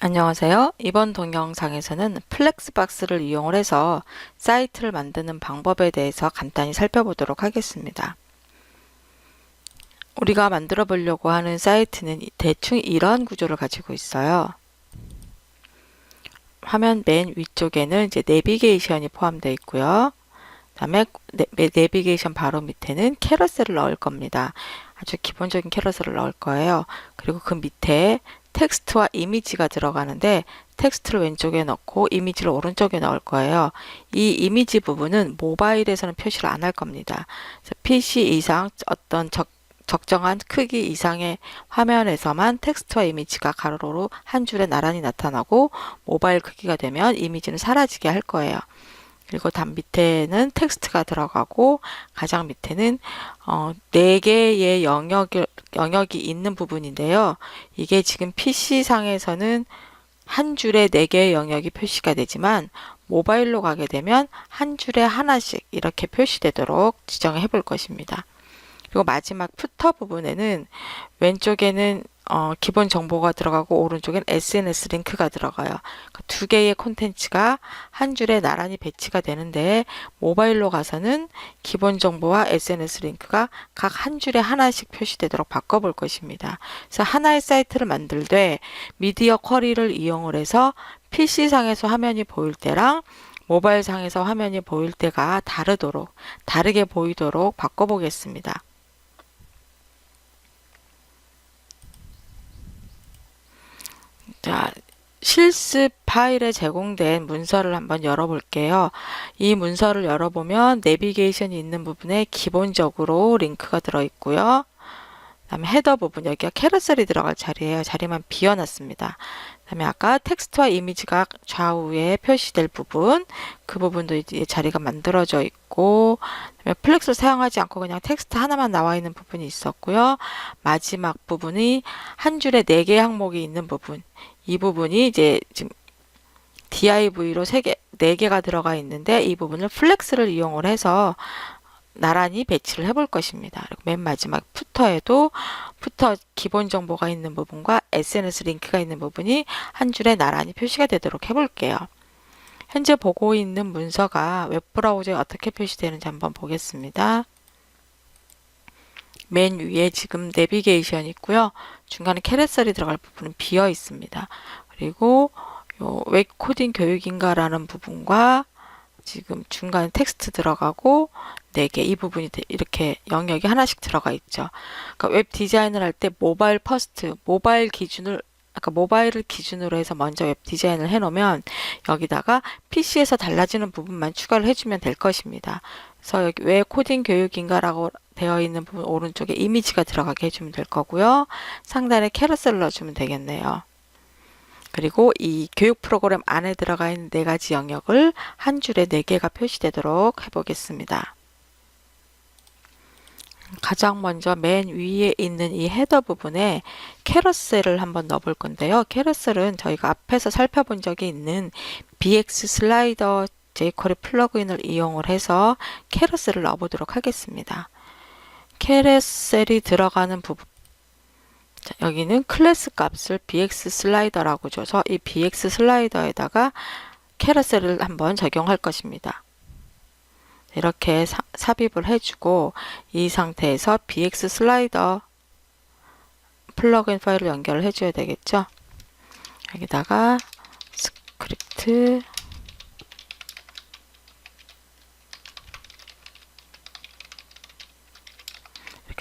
안녕하세요. 이번 동영상에서는 플렉스박스를 이용을 해서 사이트를 만드는 방법에 대해서 간단히 살펴보도록 하겠습니다. 우리가 만들어 보려고 하는 사이트는 대충 이런 구조를 가지고 있어요. 화면 맨 위쪽에는 이제 내비게이션이 포함되어 있고요. 그다음에 내비게이션 바로 밑에는 캐러셀을 넣을 겁니다. 아주 기본적인 캐러셀을 넣을 거예요. 그리고 그 밑에 텍스트와 이미지가 들어가는데 텍스트를 왼쪽에 넣고 이미지를 오른쪽에 넣을 거예요. 이 이미지 부분은 모바일에서는 표시를 안 할 겁니다. 그래서 PC 이상 어떤 적정한 크기 이상의 화면에서만 텍스트와 이미지가 가로로 한 줄에 나란히 나타나고 모바일 크기가 되면 이미지는 사라지게 할 거예요. 그리고 단 밑에는 텍스트가 들어가고 가장 밑에는 4개의 영역이 있는 부분인데요. 이게 지금 PC상에서는 한 줄에 4개의 영역이 표시가 되지만 모바일로 가게 되면 한 줄에 하나씩 이렇게 표시되도록 지정해 볼 것입니다. 그리고 마지막 푸터 부분에는 왼쪽에는 기본 정보가 들어가고 오른쪽엔 SNS 링크가 들어가요. 그러니까 2개의 콘텐츠가 한 줄에 나란히 배치가 되는데 모바일로 가서는 기본 정보와 SNS 링크가 각 한 줄에 하나씩 표시되도록 바꿔볼 것입니다. 그래서 하나의 사이트를 만들 때 미디어 쿼리를 이용을 해서 PC상에서 화면이 보일 때랑 모바일 상에서 화면이 보일 때가 다르게 보이도록 바꿔보겠습니다. 자, 실습 파일에 제공된 문서를 한번 열어볼게요. 이 문서를 열어보면 내비게이션이 있는 부분에 기본적으로 링크가 들어있고요. 그다음에 헤더 부분, 여기가 캐러셀이 들어갈 자리예요. 자리만 비워놨습니다. 그다음에 아까 텍스트와 이미지가 좌우에 표시될 부분, 그 부분도 이제 자리가 만들어져 있고, 그다음에 플렉스를 사용하지 않고 그냥 텍스트 하나만 나와 있는 부분이 있었고요. 마지막 부분이 한 줄에 4개 항목이 있는 부분, 이 부분이 이제 지금 div로 4개가 들어가 있는데 이 부분을 플렉스를 이용을 해서 나란히 배치를 해볼 것입니다. 그리고 맨 마지막 푸터에도 푸터 기본 정보가 있는 부분과 SNS 링크가 있는 부분이 한 줄에 나란히 표시가 되도록 해볼게요. 현재 보고 있는 문서가 웹브라우저에 어떻게 표시되는지 한번 보겠습니다. 맨 위에 지금 내비게이션이 있고요. 중간에 캐러셀이 들어갈 부분은 비어 있습니다. 그리고 요 웹 코딩 교육인가라는 부분과 지금 중간에 텍스트 들어가고 4개 이 부분이 이렇게 영역이 하나씩 들어가 있죠. 그러니까 웹 디자인을 할 때 모바일 퍼스트, 모바일을 기준으로 해서 먼저 웹 디자인을 해놓으면 여기다가 PC에서 달라지는 부분만 추가를 해주면 될 것입니다. 그래서 여기 왜 코딩 교육인가라고 되어 있는 부분 오른쪽에 이미지가 들어가게 해주면 될 거고요. 상단에 캐러셀을 넣어주면 되겠네요. 그리고 이 교육 프로그램 안에 들어가 있는 4가지 영역을 한 줄에 4개가 표시되도록 해보겠습니다. 가장 먼저 맨 위에 있는 이 헤더 부분에 캐러셀을 한번 넣어볼 건데요. 캐러셀은 저희가 앞에서 살펴본 적이 있는 BX 슬라이더 jQuery 플러그인을 이용을 해서 캐러셀을 넣어보도록 하겠습니다. 캐러셀이 들어가는 부분, 자, 여기는 클래스 값을 bx 슬라이더라고 줘서 이 bx 슬라이더에다가 캐러셀을 한번 적용할 것입니다. 이렇게 삽입을 해주고 이 상태에서 bx 슬라이더 플러그인 파일을 연결을 해줘야 되겠죠. 여기다가 스크립트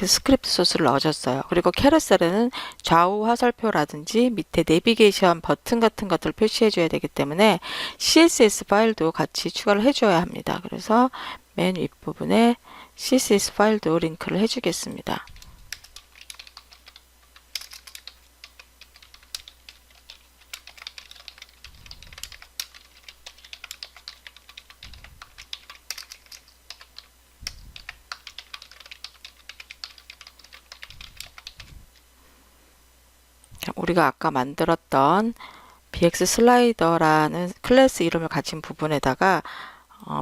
스크립트 소스를 넣어줬어요. 그리고 캐러셀에는 좌우 화살표라든지 밑에 내비게이션 버튼 같은 것들을 표시해줘야 되기 때문에 CSS 파일도 같이 추가를 해줘야 합니다. 그래서 맨 윗부분에 CSS 파일도 링크를 해주겠습니다. 우리가 아까 만들었던 bx 슬라이더라는 클래스 이름을 가진 부분에다가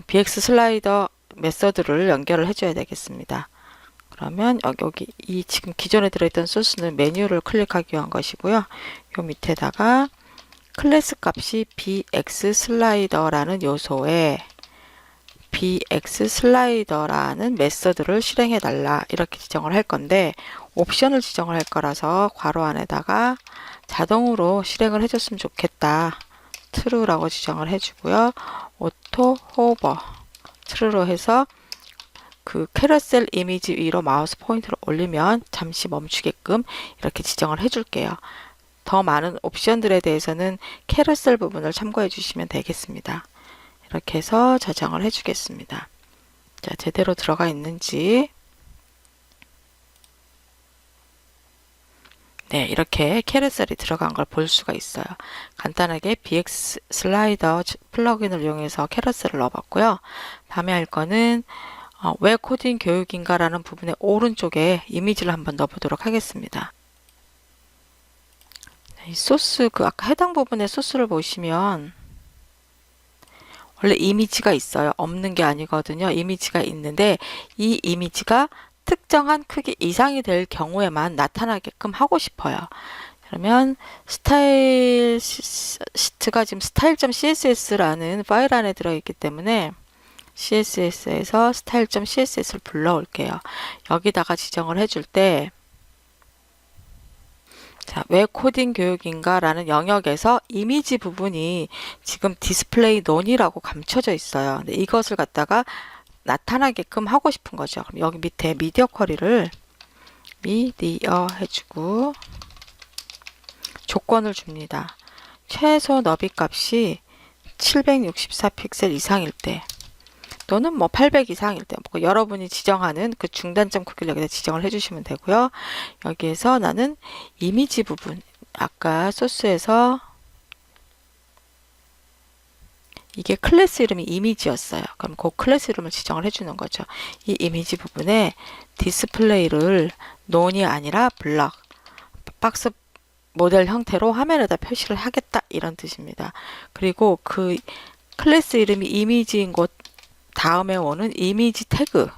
bx 슬라이더 메서드를 연결을 해줘야 되겠습니다. 그러면 여기 이 지금 기존에 들어있던 소스는 메뉴를 클릭하기 위한 것이고요. 요 밑에다가 클래스 값이 bx 슬라이더라는 요소에 bx 슬라이더라는 메서드를 실행해 달라 이렇게 지정을 할 건데 옵션을 지정을 할 거라서 괄호 안에다가 자동으로 실행을 해줬으면 좋겠다. true라고 지정을 해주고요. auto hover true로 해서 그 캐러셀 이미지 위로 마우스 포인터를 올리면 잠시 멈추게끔 이렇게 지정을 해줄게요. 더 많은 옵션들에 대해서는 캐러셀 부분을 참고해 주시면 되겠습니다. 이렇게 해서 저장을 해주겠습니다. 자, 제대로 들어가 있는지. 네, 이렇게 캐러셀이 들어간 걸 볼 수가 있어요. 간단하게 BX 슬라이더 플러그인을 이용해서 캐러셀을 넣어봤고요. 다음에 할 거는 왜 코딩 교육인가 라는 부분의 오른쪽에 이미지를 한번 넣어보도록 하겠습니다. 이 소스, 아까 해당 부분의 소스를 보시면 원래 이미지가 있어요. 없는 게 아니거든요. 이미지가 있는데 이 이미지가 특정한 크기 이상이 될 경우에만 나타나게끔 하고 싶어요. 그러면 스타일 시트가 지금 style.css라는 파일 안에 들어있기 때문에 css에서 style.css를 불러올게요. 여기다가 지정을 해줄 때 자, 왜 코딩 교육인가 라는 영역에서 이미지 부분이 지금 디스플레이 논이라고 감춰져 있어요. 근데 이것을 갖다가 나타나게끔 하고 싶은 거죠. 그럼 여기 밑에 미디어 쿼리를 미디어 해주고 조건을 줍니다. 최소 너비 값이 764 픽셀 이상일 때 또는 뭐 800 이상일 때 뭐 여러분이 지정하는 그 중단점 크기를 여기다 지정을 해주시면 되고요. 여기에서 나는 이미지 부분 아까 소스에서 이게 클래스 이름이 이미지였어요. 그럼 그 클래스 이름을 지정을 해주는 거죠. 이 이미지 부분에 디스플레이를 논이 아니라 블럭, 박스 모델 형태로 화면에다 표시를 하겠다 이런 뜻입니다. 그리고 그 클래스 이름이 이미지인 곳 다음에 오는 이미지 태그,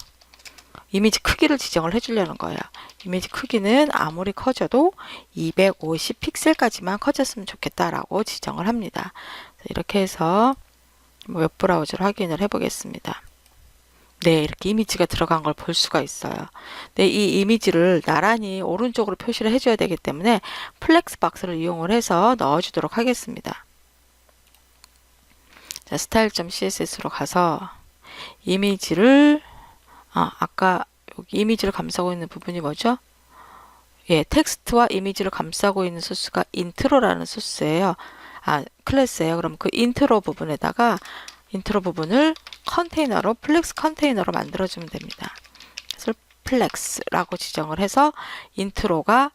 이미지 크기를 지정을 해주려는 거예요. 이미지 크기는 아무리 커져도 250 픽셀까지만 커졌으면 좋겠다라고 지정을 합니다. 이렇게 해서 웹브라우저를 확인을 해보겠습니다. 네, 이렇게 이미지가 들어간 걸 볼 수가 있어요. 네, 이 이미지를 나란히 오른쪽으로 표시를 해줘야 되기 때문에 플렉스 박스를 이용을 해서 넣어주도록 하겠습니다. 자, style.css로 가서 이미지를 아까 여기 이미지를 감싸고 있는 부분이 뭐죠? 예, 텍스트와 이미지를 감싸고 있는 소스가 인트로라는 소스예요. 클래스예요. 그럼 그 인트로 부분에다가 인트로 부분을 컨테이너로 플렉스 컨테이너로 만들어주면 됩니다. 그래서 플렉스라고 지정을 해서 인트로가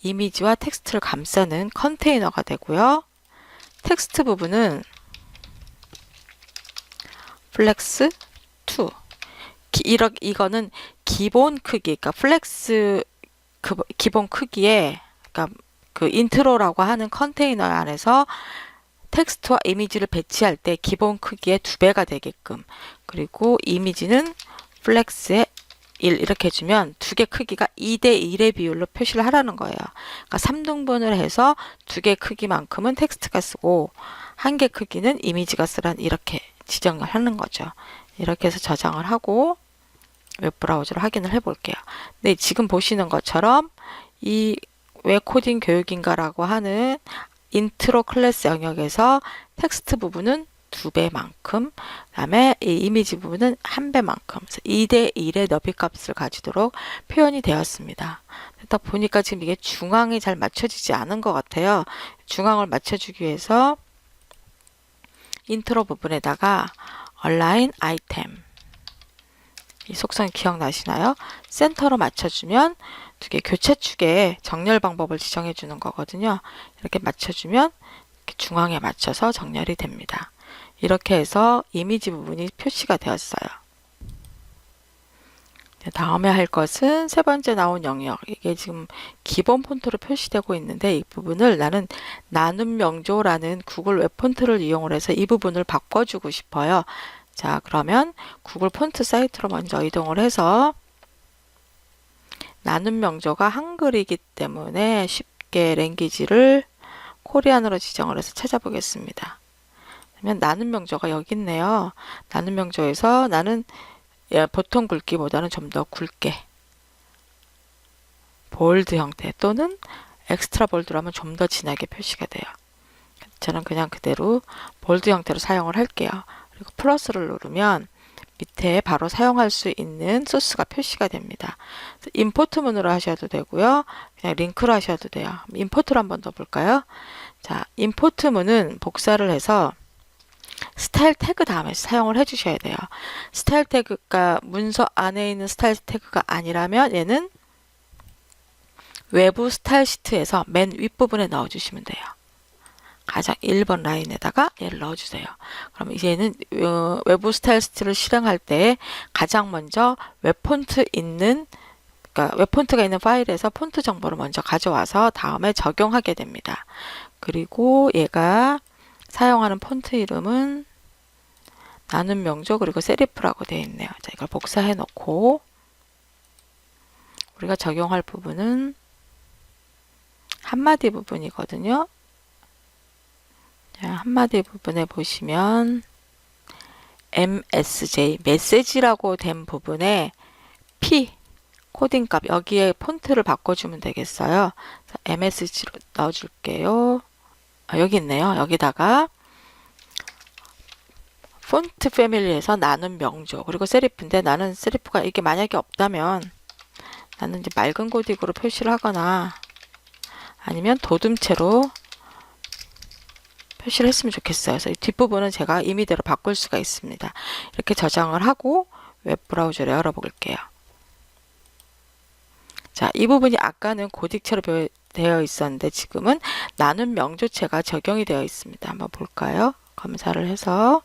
이미지와 텍스트를 감싸는 컨테이너가 되고요. 텍스트 부분은 플렉스 2 이거는 기본 크기, 그러니까 플렉스 기본 크기에, 그러니까 그 인트로라고 하는 컨테이너 안에서 텍스트와 이미지를 배치할 때 기본 크기의 2배가 되게끔, 그리고 이미지는 플렉스의 1 이렇게 해주면 두 개 크기가 2대1의 비율로 표시를 하라는 거예요. 그러니까 3등분을 해서 두 개 크기만큼은 텍스트가 쓰고 한 개 크기는 이미지가 쓰란 이렇게 지정을 하는 거죠. 이렇게 해서 저장을 하고 웹브라우저로 확인을 해 볼게요. 네, 지금 보시는 것처럼 이 왜 코딩 교육인가 라고 하는 인트로 클래스 영역에서 텍스트 부분은 2배만큼, 그 다음에 이 이미지 부분은 1배만큼 2대1의 너비 값을 가지도록 표현이 되었습니다. 딱 보니까 지금 이게 중앙이 잘 맞춰지지 않은 것 같아요. 중앙을 맞춰주기 위해서 인트로 부분에다가 align item, 이 속성 기억나시나요? 센터로 맞춰주면 두 개 교차축의 정렬 방법을 지정해 주는 거거든요. 이렇게 맞춰주면 이렇게 중앙에 맞춰서 정렬이 됩니다. 이렇게 해서 이미지 부분이 표시가 되었어요. 다음에 할 것은 세 번째 나온 영역, 이게 지금 기본 폰트로 표시되고 있는데 이 부분을 나는 나눔 명조라는 구글 웹 폰트를 이용을 해서 이 부분을 바꿔주고 싶어요. 자, 그러면 구글 폰트 사이트로 먼저 이동을 해서 나눔 명조가 한글이기 때문에 쉽게 랭귀지를 코리안으로 지정을 해서 찾아보겠습니다. 그러면 나눈 명조가 여기 있네요. 나눈 명조에서 나는 보통 굵기보다는 좀 더 굵게 볼드 형태 또는 엑스트라 볼드로 하면 좀 더 진하게 표시가 돼요. 저는 그냥 그대로 볼드 형태로 사용을 할게요. 그리고 플러스를 누르면 밑에 바로 사용할 수 있는 소스가 표시가 됩니다. 임포트 문으로 하셔도 되고요. 그냥 링크로 하셔도 돼요. 임포트로 한번 더 볼까요? 자, 임포트 문은 복사를 해서 스타일 태그 다음에 사용을 해주셔야 돼요. 스타일 태그가 문서 안에 있는 스타일 태그가 아니라면 얘는 외부 스타일 시트에서 맨 윗부분에 넣어주시면 돼요. 가장 1번 라인에다가 얘를 넣어주세요. 그럼 이제는 외부 스타일 시트를 실행할 때 가장 먼저 웹폰트 있는 그러니까 웹폰트가 있는 파일에서 폰트 정보를 먼저 가져와서 다음에 적용하게 됩니다. 그리고 얘가 사용하는 폰트 이름은 나눔 명조 그리고 세리프라고 되어 있네요. 자, 이걸 복사해 놓고 우리가 적용할 부분은 한마디 부분이거든요. 자, 한마디 부분에 보시면 MSJ 메시지라고 된 부분에 P 코딩 값 여기에 폰트를 바꿔주면 되겠어요. 자, MSG로 넣어줄게요. 여기 있네요. 여기다가 폰트 패밀리에서 나눈 명조 그리고 세리프인데 나는 세리프가 이게 만약에 없다면 나는 이제 맑은 고딕으로 표시를 하거나 아니면 도둠체로 표시를 했으면 좋겠어요. 그래서 이 뒷부분은 제가 임의대로 바꿀 수가 있습니다. 이렇게 저장을 하고 웹브라우저를 열어볼게요. 자, 이 부분이 아까는 고딕체로 되어 있었는데 지금은 나눈 명조체가 적용이 되어 있습니다. 한번 볼까요? 검사를 해서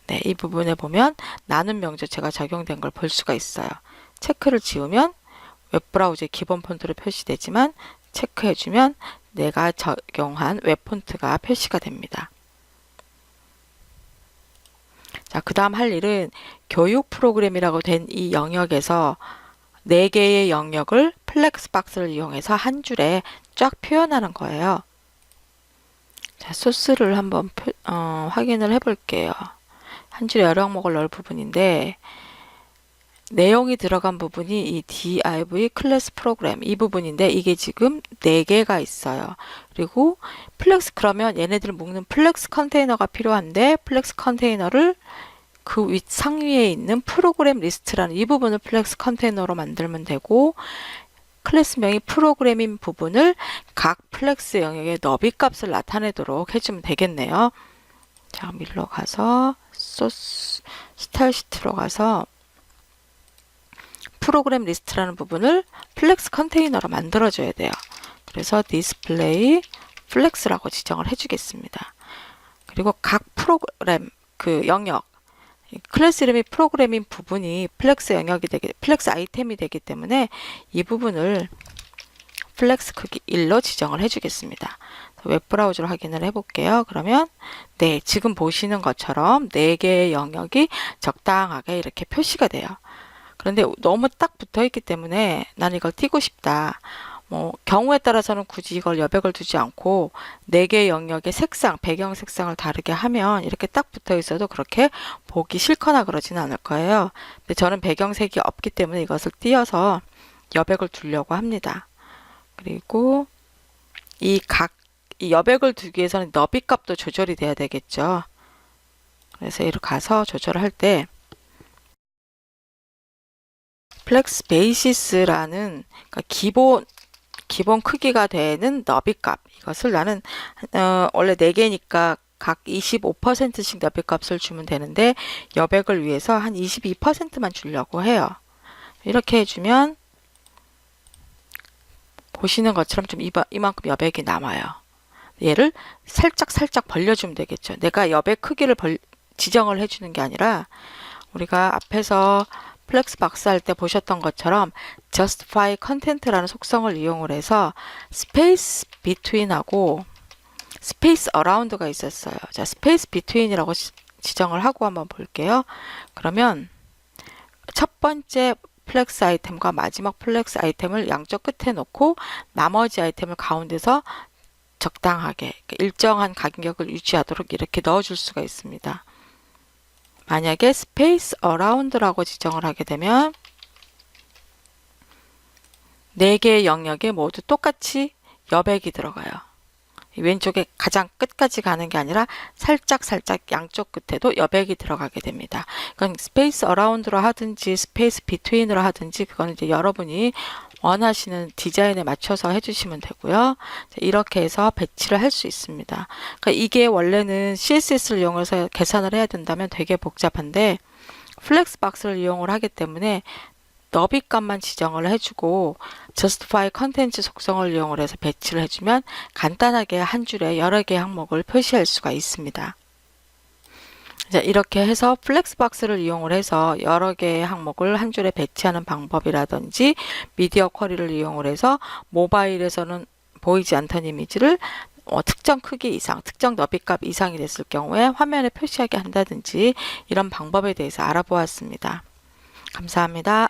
네, 이 부분에 보면 나눈 명조체가 적용된 걸 볼 수가 있어요. 체크를 지우면 웹브라우저의 기본 폰트로 표시되지만 체크해주면 내가 적용한 웹 폰트가 표시가 됩니다. 자, 그 다음 할 일은 교육 프로그램이라고 된 이 영역에서 4개의 영역을 플렉스박스를 이용해서 한 줄에 쫙 표현하는 거예요. 자, 소스를 한번 확인을 해 볼게요. 한 줄에 여러 항목을 넣을 부분인데 내용이 들어간 부분이 이 div 클래스 프로그램 이 부분인데 이게 지금 4개가 있어요. 그리고 플렉스 그러면 얘네들을 묶는 플렉스 컨테이너가 필요한데 플렉스 컨테이너를 그 상위에 있는 프로그램 리스트라는 이 부분을 플렉스 컨테이너로 만들면 되고 클래스명이 프로그램인 부분을 각 플렉스 영역의 너비 값을 나타내도록 해주면 되겠네요. 자, 밀러 가서 소스 스타일 시트로 가서 프로그램 리스트라는 부분을 플렉스 컨테이너로 만들어줘야 돼요. 그래서 디스플레이 플렉스라고 지정을 해주겠습니다. 그리고 각 프로그램 그 영역 클래스 이름이 프로그램인 부분이 플렉스 영역이 플렉스 아이템이 되기 때문에 이 부분을 플렉스 크기 1로 지정을 해주겠습니다. 웹브라우저로 확인을 해볼게요. 그러면 네, 지금 보시는 것처럼 4개의 영역이 적당하게 이렇게 표시가 돼요. 그런데 너무 딱 붙어 있기 때문에 나는 이걸 띄고 싶다. 경우에 따라서는 굳이 이걸 여백을 두지 않고 4개의 영역의 색상, 배경 색상을 다르게 하면 이렇게 딱 붙어 있어도 그렇게 보기 싫거나 그러지는 않을 거예요. 근데 저는 배경색이 없기 때문에 이것을 띄어서 여백을 두려고 합니다. 그리고 이 여백을 두기 위해서는 너비 값도 조절이 돼야 되겠죠. 그래서 이렇게 가서 조절을 할 때 플렉스 베이시스라는 그러니까 기본 크기가 되는 너비 값 이것을 나는 원래 4개니까 각 25%씩 너비 값을 주면 되는데 여백을 위해서 한 22%만 주려고 해요. 이렇게 해주면 보시는 것처럼 좀 이만큼 여백이 남아요. 얘를 살짝 벌려주면 되겠죠. 내가 여백 크기를 지정을 해주는 게 아니라 우리가 앞에서 플렉스 박스 할 때 보셨던 것처럼 justify content라는 속성을 이용을 해서 space between하고 space around가 있었어요. 자, space between이라고 지정을 하고 한번 볼게요. 그러면 첫 번째 플렉스 아이템과 마지막 플렉스 아이템을 양쪽 끝에 놓고 나머지 아이템을 가운데서 적당하게 일정한 간격을 유지하도록 이렇게 넣어줄 수가 있습니다. 만약에 스페이스 어라운드라고 지정을 하게 되면 4개의 영역에 모두 똑같이 여백이 들어가요. 왼쪽에 가장 끝까지 가는 게 아니라 살짝 양쪽 끝에도 여백이 들어가게 됩니다. 그건 스페이스 어라운드로 하든지 스페이스 비트윈으로 하든지 그건 이제 여러분이 원하시는 디자인에 맞춰서 해주시면 되고요. 이렇게 해서 배치를 할 수 있습니다. 그러니까 이게 원래는 CSS를 이용해서 계산을 해야 된다면 되게 복잡한데 플렉스박스를 이용을 하기 때문에 너비값만 지정을 해주고 justify 컨텐츠 속성을 이용을 해서 배치를 해주면 간단하게 한 줄에 여러 개의 항목을 표시할 수가 있습니다. 이렇게 해서 플렉스박스를 이용을 해서 여러 개의 항목을 한 줄에 배치하는 방법이라든지 미디어 쿼리를 이용을 해서 모바일에서는 보이지 않던 이미지를 특정 크기 이상, 특정 너비값 이상이 됐을 경우에 화면에 표시하게 한다든지 이런 방법에 대해서 알아보았습니다. 감사합니다.